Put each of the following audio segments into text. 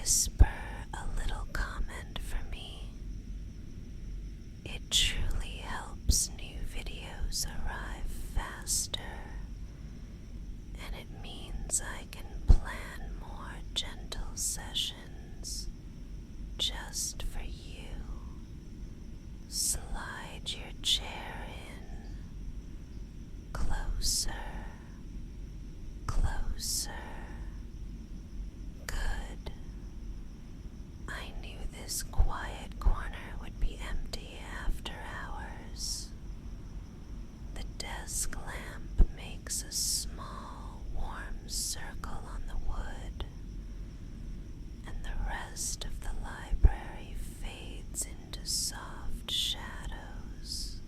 whisper a little comment for me. It truly helps new videos arrive faster, and it means I can plan more gentle sessions just for you. Slide your chair in closer, closer. Good. I knew this quiet corner would be empty after hours. The desk lamp makes a small, warm circle on the wood, and the rest of the library fades into soft shadows.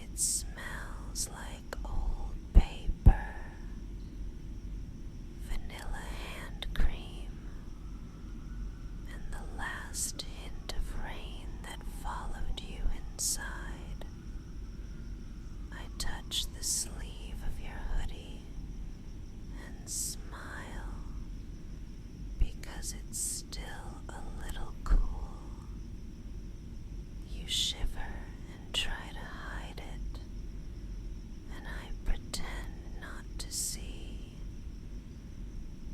It smells like old paper, vanilla hand cream, and the last hint of rain that followed you inside. I touch the sleeve of your hoodie and smile because it's still a little cool. You shiver and try to hide it, and I pretend not to see.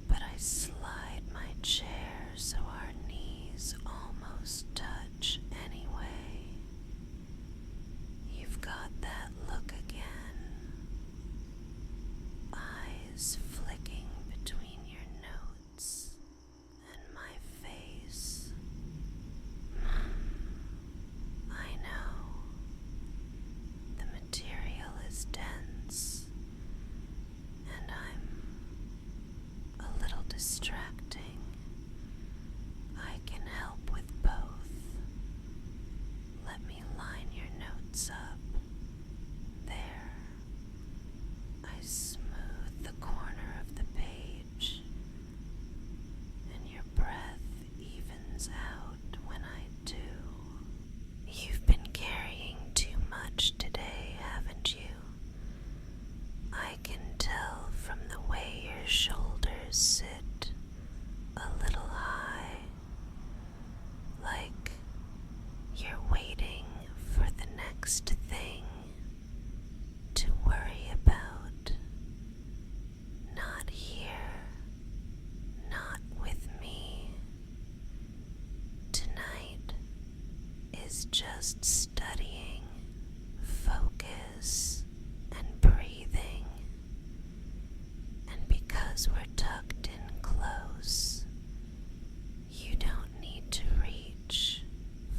But I slide my chair so our knees almost touch anyway. You've got that look again, eyes flicking between your notes and my face. I know. The material is dense, and I'm a little distracting. I can help with both. Let me line your notes up. There. I smooth the corner of the page, and your breath evens out when I do. You've been carrying too much today, haven't you? I can tell from the way your shoulders sit a little high, like you're waiting for the next thing to worry about. Not here, not with me. Tonight is just studying, focus, and breathing. And because we're tucked in close, you don't need to reach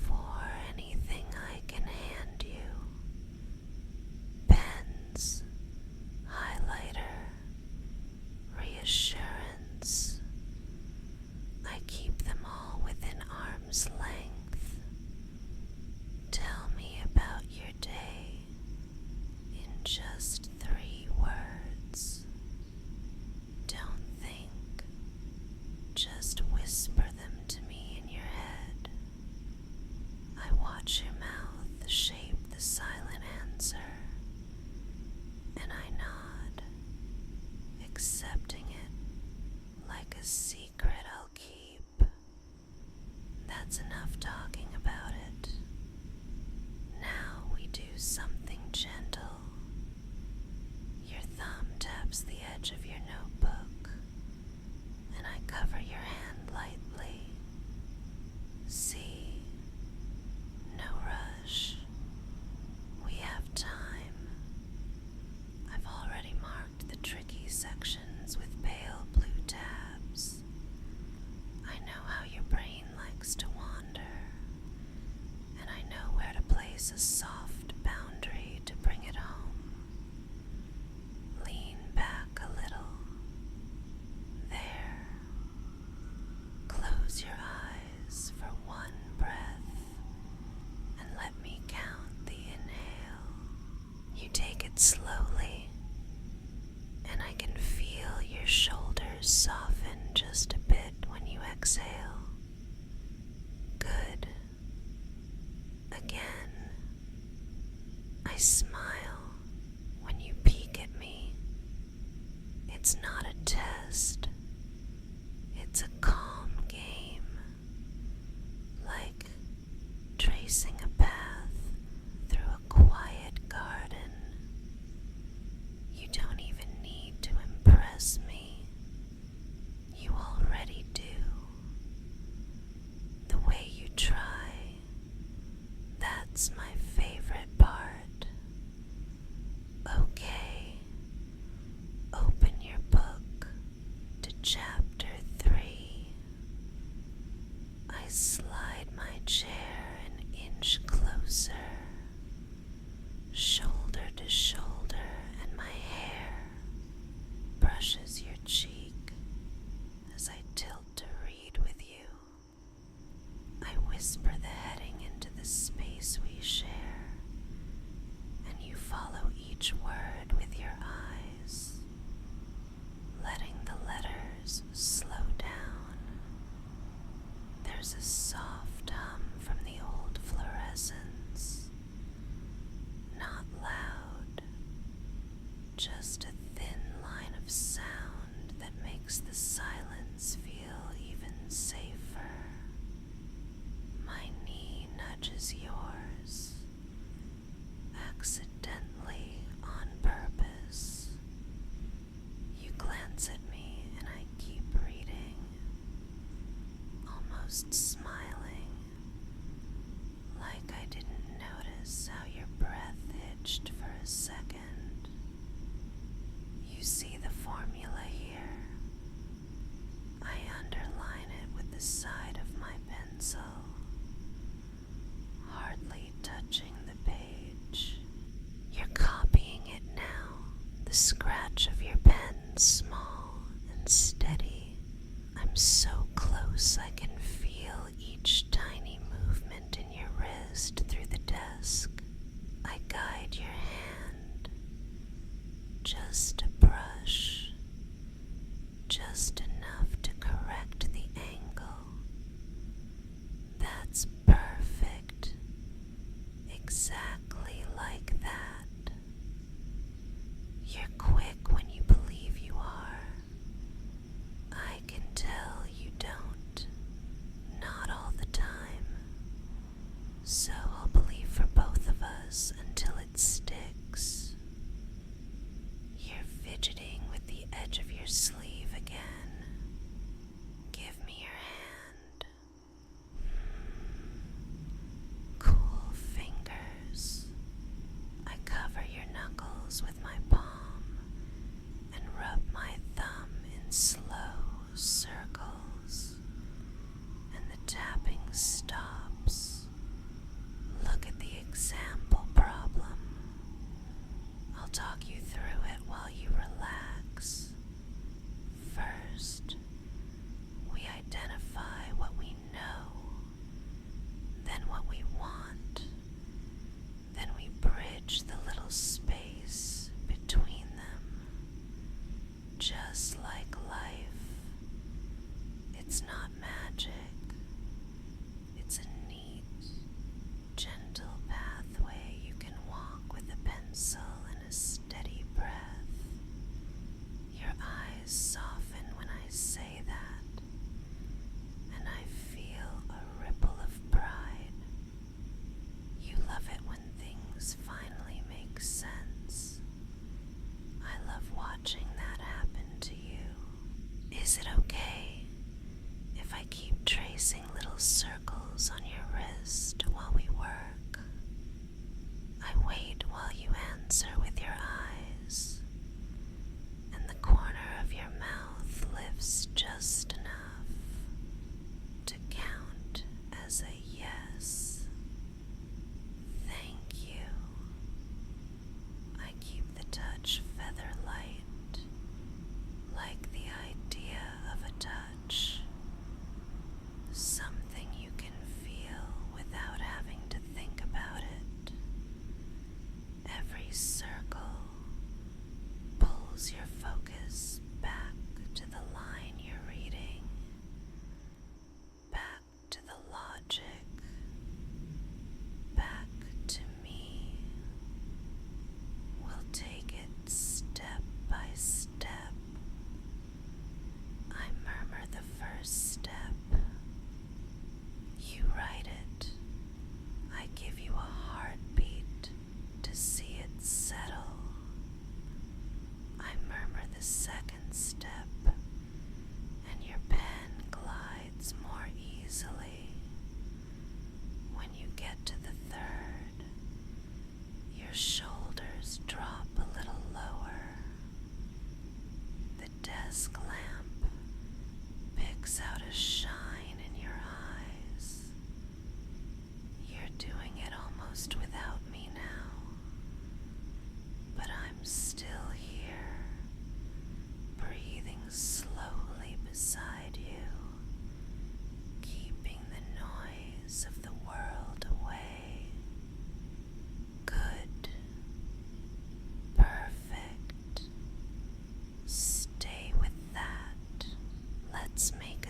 for anything I can hand you. Pens, highlighter, reassurance. I keep them all within arm's length. Tell me about your day in just 3 words. Don't think, just whisper them to me in your head. I watch your mouth shape the silent answer, and I nod, accepting it like a secret I'll keep. That's enough talking about it. Now we do something gentle. Your thumb taps the edge of your notebook, and I cover your hand lightly. See, no rush. We have time. I've already marked the tricky sections with pale blue tabs. I know how your brain likes to wander, and I know where to place a soft boundary to bring it home. Lean back a little. There. Close your eyes for one breath and let me count the inhale. You take it slowly, and I can feel your shoulders soften just a bit when you exhale. Good. Again. I smile when you peek at me. It's not a test. It's a calm tracing a path through a quiet garden. You don't even need to impress me. You already do. The way you try, that's my favorite part. Okay, open your book to chapter 3. I slide my chair an inch closer, shoulder to shoulder, and my hair brushes your cheek as I tilt to read with you. I whisper the heading into the space we share, and you follow each word with your eyes, letting the letters slow down. There's a soft hum from the old fluorescents, not loud, just a thin line of sound that makes the silence feel even safer. My knee nudges yours, accidentally, on purpose. You glance at me and I keep reading, almost smiling, like I didn't notice how your breath hitched for a second. You see the formula here. I underline it with the side of my pencil, hardly touching the page. You're copying it now, the scratch of your pen small and steady. I'm so close I can feel each tiny movement in your wrist through the desk. I guide your hand, just a brush, just enough to correct the angle. That's perfect, exactly like that. You're quick when you believe you are. I can tell you don't, not all the time. So I'll believe for both of us until it sticks. You're fidgeting with the edge of your sleeve again. Give me your hand. Cool fingers. I cover your knuckles with my palm and rub my thumb in slow circles, and the tapping stops. Look at the example problem. I'll talk you through it while you relax. First, we identify what we know, then what we want, then we bridge the little space between them. Just like life, it's not magic. It's a neat, gentle pathway you can walk with a pencil and a steady breath. Your eyes soften when I say that, and I feel a ripple of pride. You love it when things finally make sense. I love watching that happen to you. Is it okay if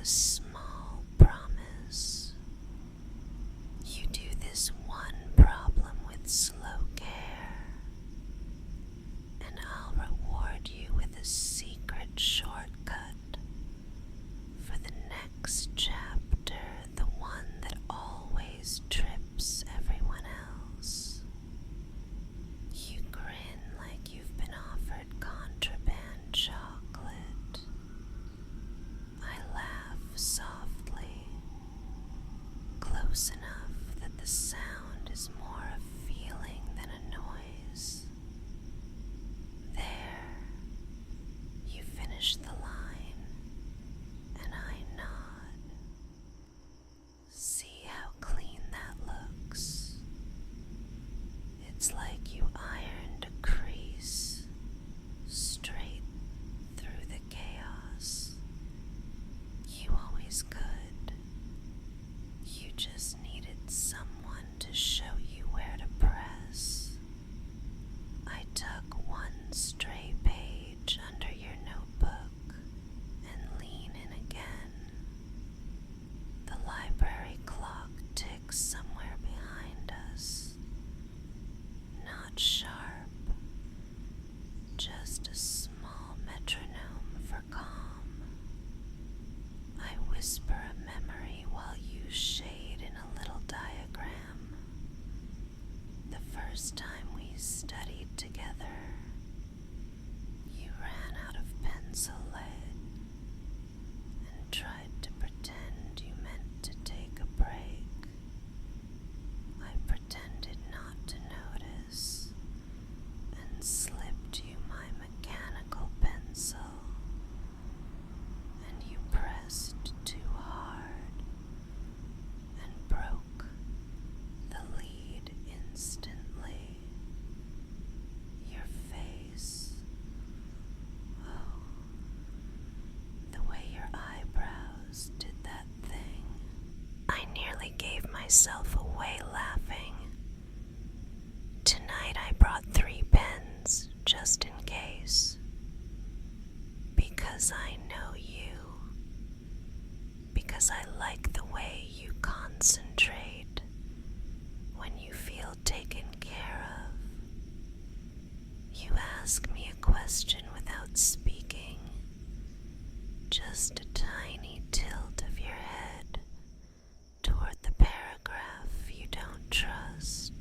small promise. You do this one problem with slow care, and I'll reward you with a secret shortcut for the next chapter, the one that always trips everyone else. You grin like you've been offered contraband chocolate. I laugh softly, close enough that the sound is more a feeling than a noise. There, you finish the line, and I nod. See how clean that looks? It's like you ironed a crease straight through the chaos. You always could. You just needed someone to show you where to press. I tuck one stray page under your notebook and lean in again. The library clock ticks somewhere behind us. Not sharp, just a small metronome for calm. I whisper a memory while you shade in a little diagram. The first time we studied together, you ran out of pencil lead and tried to pretend you meant to take a break. I pretended not to notice and slipped you my mechanical pencil, and you pressed too hard and broke the lead instantly. Your face, oh, the way your eyebrows did that thing. I nearly gave myself away laughing. Tonight I brought 3 pens just in case. Because I know you. Because I like the way you concentrate when you feel taken care of. You ask me a question without speaking. Just a tiny tilt of your head toward the paragraph you don't trust.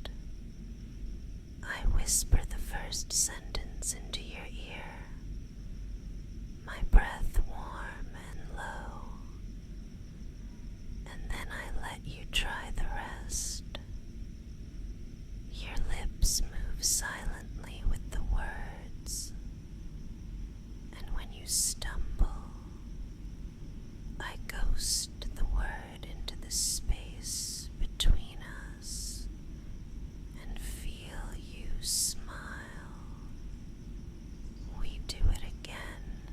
I whisper the first sentence into your ear, my breath warm and low, and then I let you try the rest. Your lips move silently with the words, and when you stumble, I ghost the word into the space between us and feel you smile. We do it again,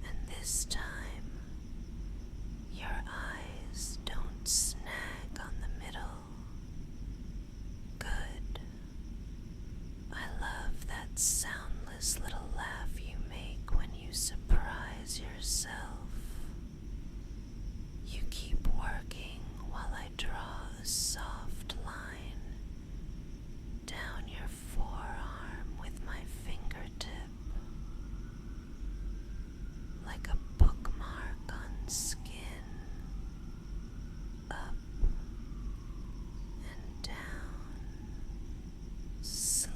and this time your eyes don't snag on the middle. Good. I love that soundless little laugh you make when you surprise yourself. You keep working while I draw a soft line down your forearm with my fingertip, like a bookmark on skin, up and down, slow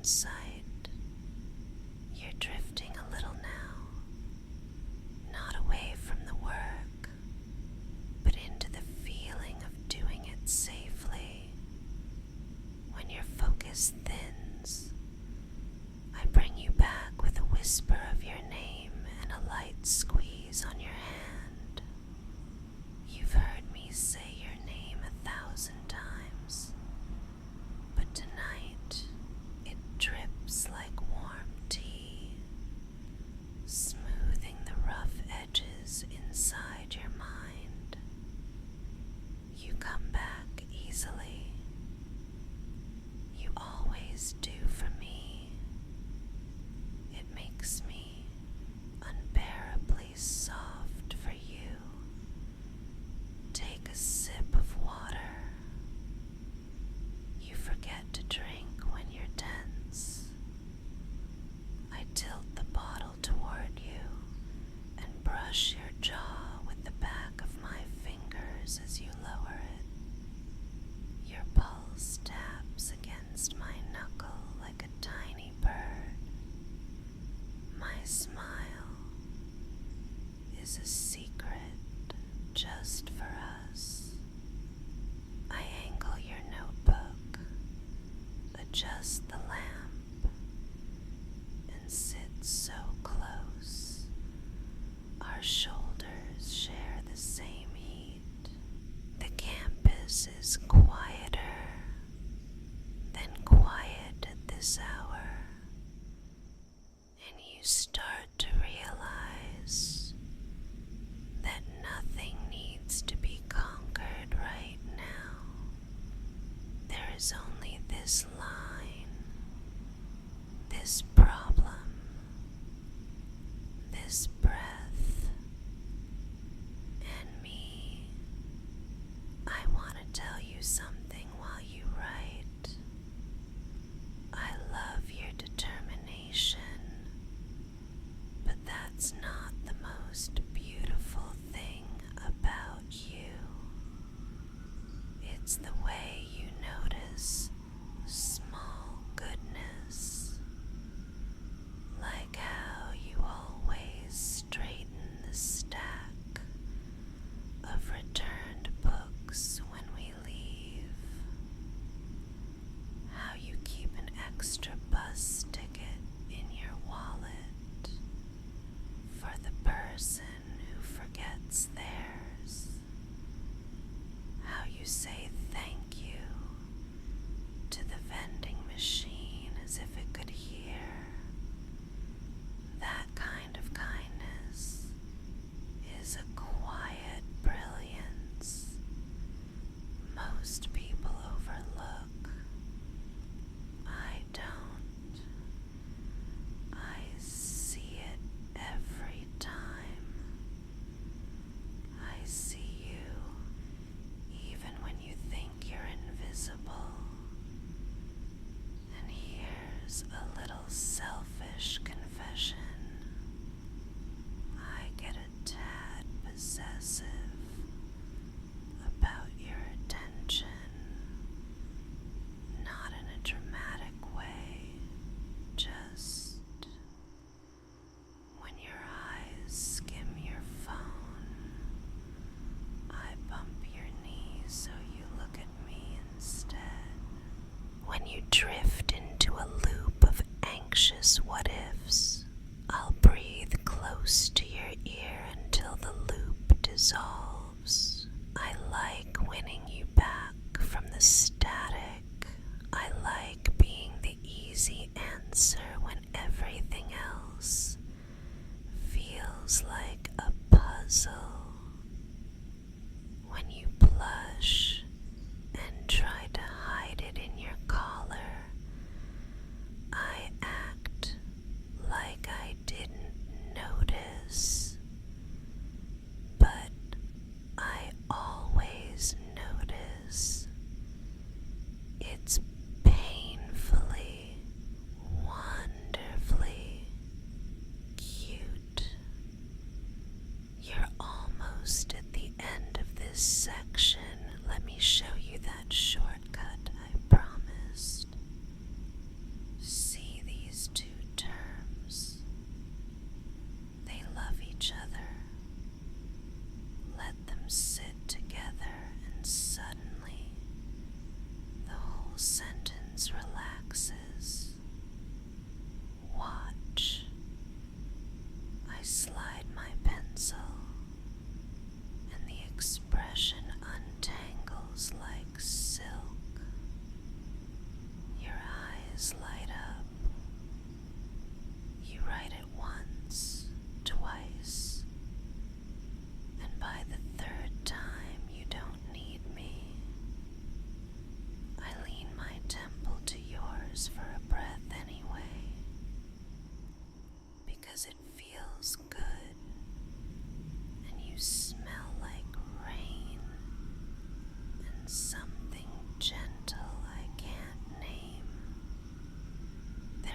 in sight. You're drifting a little now, not away from the work, but into the feeling of doing it safely. When your focus thins, I bring you back with a whisper of your name and a light squeeze on your hand. You've heard me say your name 1,000 times, but tonight it drips like warm tea, smoothing the rough edges inside your mind. You come back easily. You always do for me. It makes me unbearably soft for you. Take a sip of water. You forget to drink when you're tense. I tilt the bottle toward you and brush your jaw with the back of my fingers as you lower it. Your pulse taps against my knuckle like a tiny bird. My smile is a secret just for us. I angle your notebook, adjust the lamp, and sit so close. Our shoulders share the same heat. The campus is quieter than quiet at this hour, and you start to realize that nothing needs to be conquered right now. There is only this line, this problem, this breath, and me. I want to tell you something while you write. I love your determination, but that's not the most beautiful thing about you. It's the way you notice small goodness, like how you always straighten the stack of returned books when we leave, how you keep an extra bus ticket in your wallet for the person who forgets theirs, how you say thank you to the vending machine as if it could hear. That kind of kindness is a quiet brilliance most people overlook. I don't. I see it every time. I see you even when you think you're invisible. And here's a little selfish confession. I get a tad possessive about your attention, not in a dramatic way, just when your eyes skim your phone, I bump your knee so you look at me instead. When you drift into a loop of anxious what-ifs, I'll breathe close to your ear until the loop dissolves. I like winning you back from the static. I like being the easy answer when everything else feels like a puzzle. When you blush and try to hide it in your collar, I act like I didn't notice, but I always notice. It's painfully one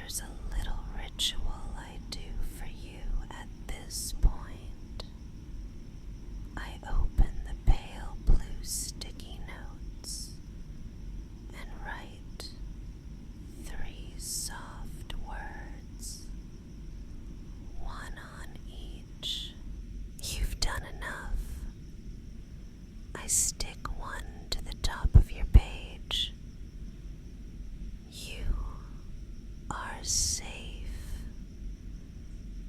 There's a little ritual I do for you at this point. I open the pale blue sticky notes and write 3 soft words, one on each. You've done enough. I stick one to the top of your page. You are safe.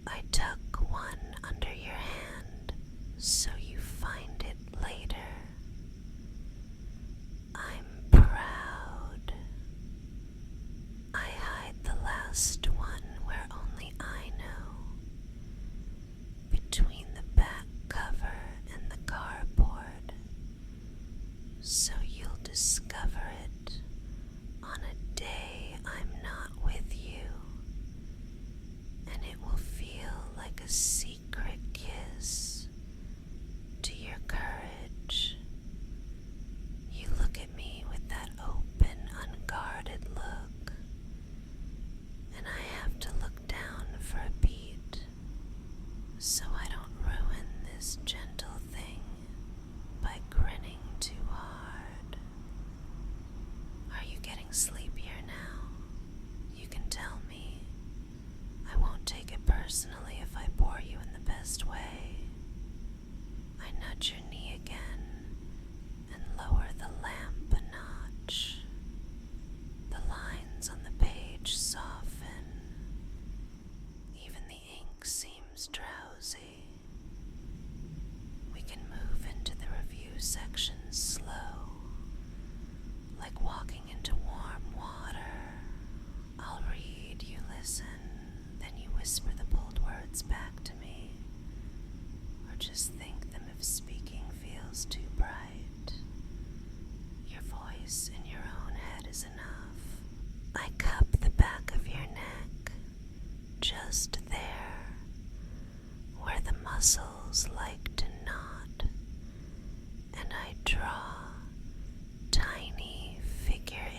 I tuck one under your hand so you find it later. I'm proud. I hide the last one where only I know, between the back cover and the cardboard, so you'll discover it on a day I'm not with you, and it will feel like a secret kiss to your courage. You look at me with that open, unguarded look, and I have to look down for a beat so I don't ruin this gentle thing by grinning too hard. Are you getting sleepier now? You can tell me. I won't take it personally if I bore you in the best way. I nudge your knee again and lower the lamp a notch. The lines on the page soften. Even the ink seems drowsy. We can move into the review section slow, like walking into warm water. I'll read, you listen, then you whisper the bold words back to me, or just think them if speaking feels too bright. Your voice in your own head is enough. I cup the back of your neck, just there, where the muscles like to knot, and I draw tiny figure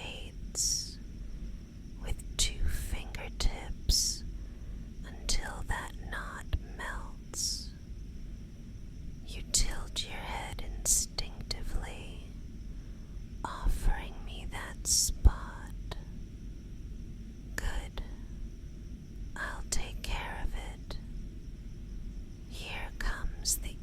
8s with 2 fingertips until that knot melts. You tilt your head instinctively, offering me that spot. Good. I'll take care of it. Here comes the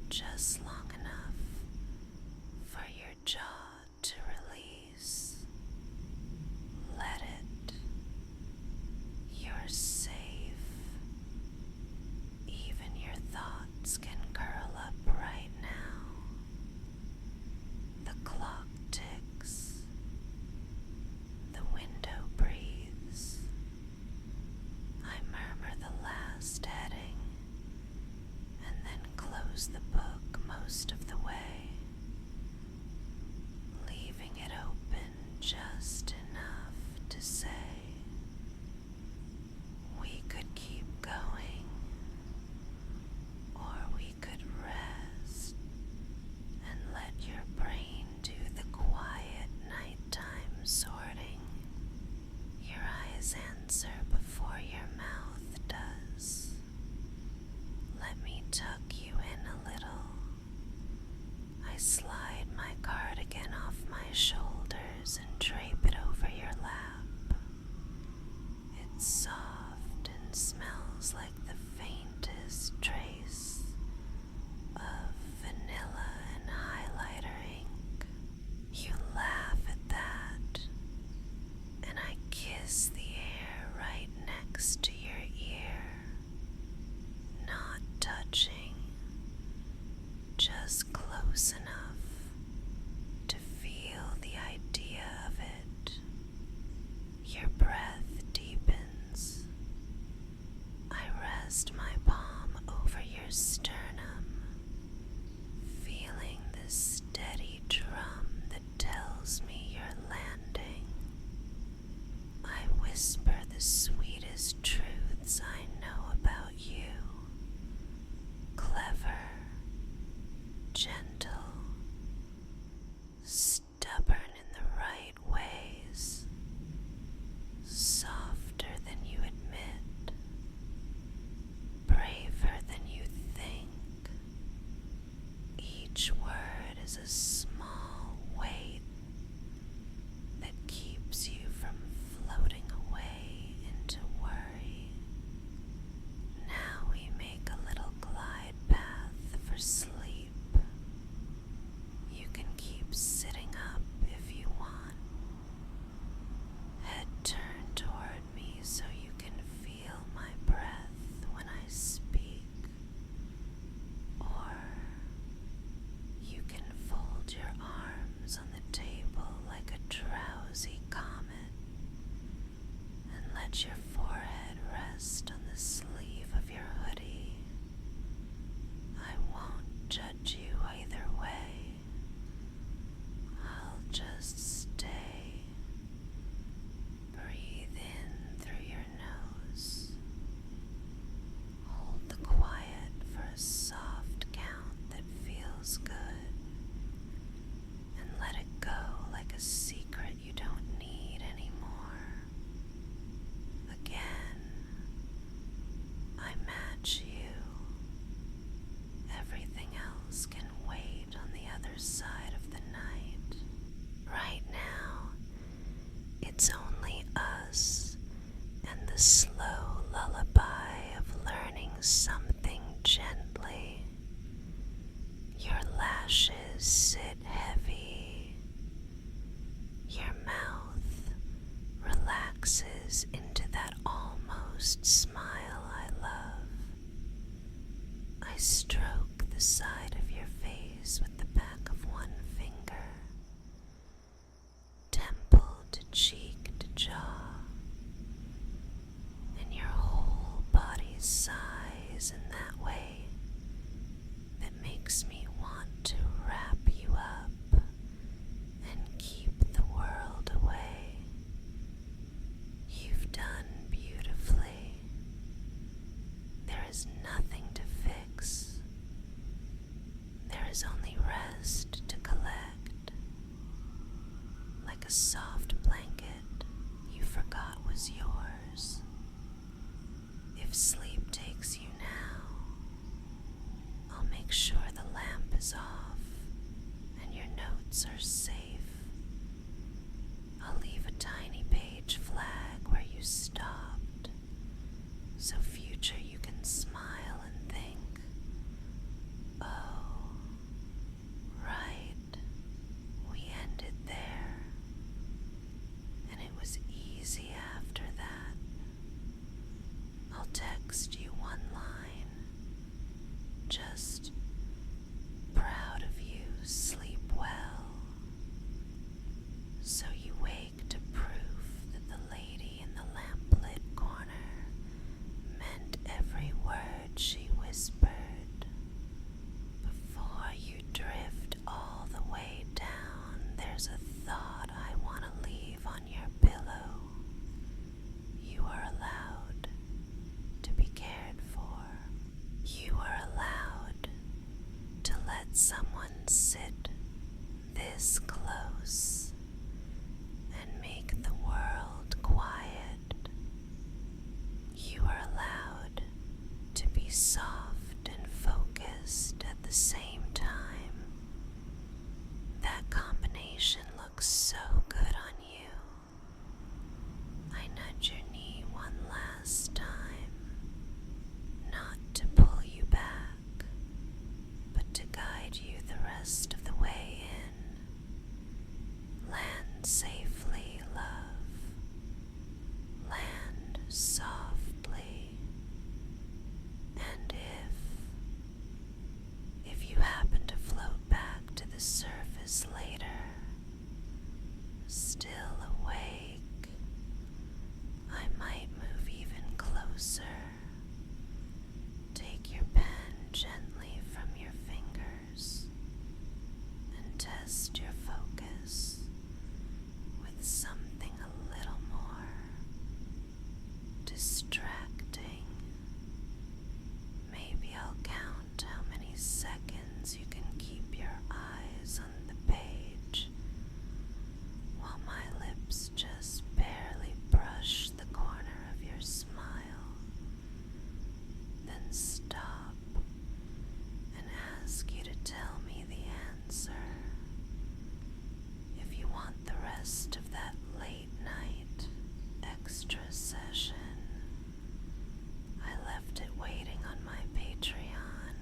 just long enough for your jaw to release. Let it. You're safe. Even your thoughts can curl up right now. The clock ticks. The window breathes. I murmur the last heading and then close the book most of the way, leaving it open just enough to say, we could keep going, or we could rest and let your brain do the quiet nighttime sorting. Your eyes answer before your mouth does. Let me tuck you in a little. I slide my cardigan off my shoulders and drape it over your lap. It's soft and smells like the faintest trace of vanilla and highlighter ink. You laugh at that, and I kiss the air right next to your ear, not touching, just close enough to feel the idea of it. Your breath deepens. I rest my palm over your sternum, feeling the steady drum that tells me you're landing. I whisper the sweetest truths I know about you. Clever, gentle, stubborn in the right ways, softer than you admit, braver than you think. Each word is a small weight that keeps you from floating away into worry. Now we make a little glide path for sleep. You can keep sitting up if you want. Head turned toward me so you can feel my breath when I speak. Or you can fold your arms on the table like a drowsy comet and let your forehead rest on the sleeve of your hoodie. I won't judge you either way. I'll just stay. Breathe in through your nose. Hold the quiet for a soft count that feels good. And let it go like a secret you don't need anymore. Again, I match you. Everything else can wait on the other side of the night. Right now, it's only us and the slow lullaby of learning something gently. Your lashes sit heavy. Your mouth relaxes into that almost smile I love. I stroke the side of your face with the back of one finger, temple to cheek to jaw, and your whole body sighs in that way that makes me want to wrap you up and keep the world away. You've done beautifully. There is nothing to fix. There is only rest to collect. Like a soft blanket you forgot was yours. If sleep takes you now, I'll make sure the lamp is off and your notes are safe. I'll leave a tiny page flag where you stopped, so future you can smile and think, oh, let someone sit this close and make the world quiet. You are allowed to be soft and focused at the same time. That combination looks so good on you. I nudge your knee one last time, not to pull you back, but to guide you the rest of the way in. Land safely, love. Land softly. And if you happen to float back to the surface later, still awake, I might move even closer. Take your pen gently from your fingers and test your focus with something a little more distracting. Maybe I'll count how many seconds you can keep your eyes on the page while my lips just barely brush the corner of your smile. Then stop and ask you to tell me the answer. If you want the rest of that late night extra session, I left it waiting on my Patreon.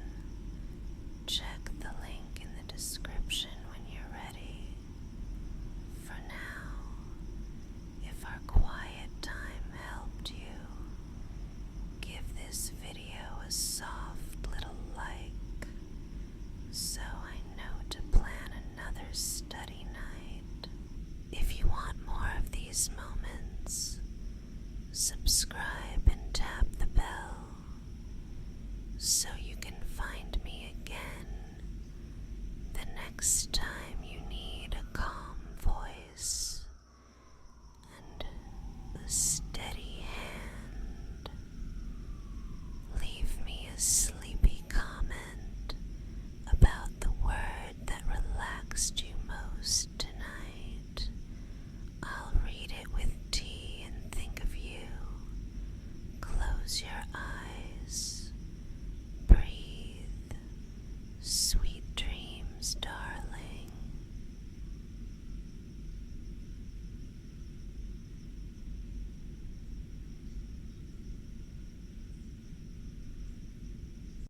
Check the link in the description when you're ready. For now, if our quiet time helped you, give this video a soft little like, so I know to plan another study night. If you want more of these moments, subscribe and tap the bell so you can find me again the next time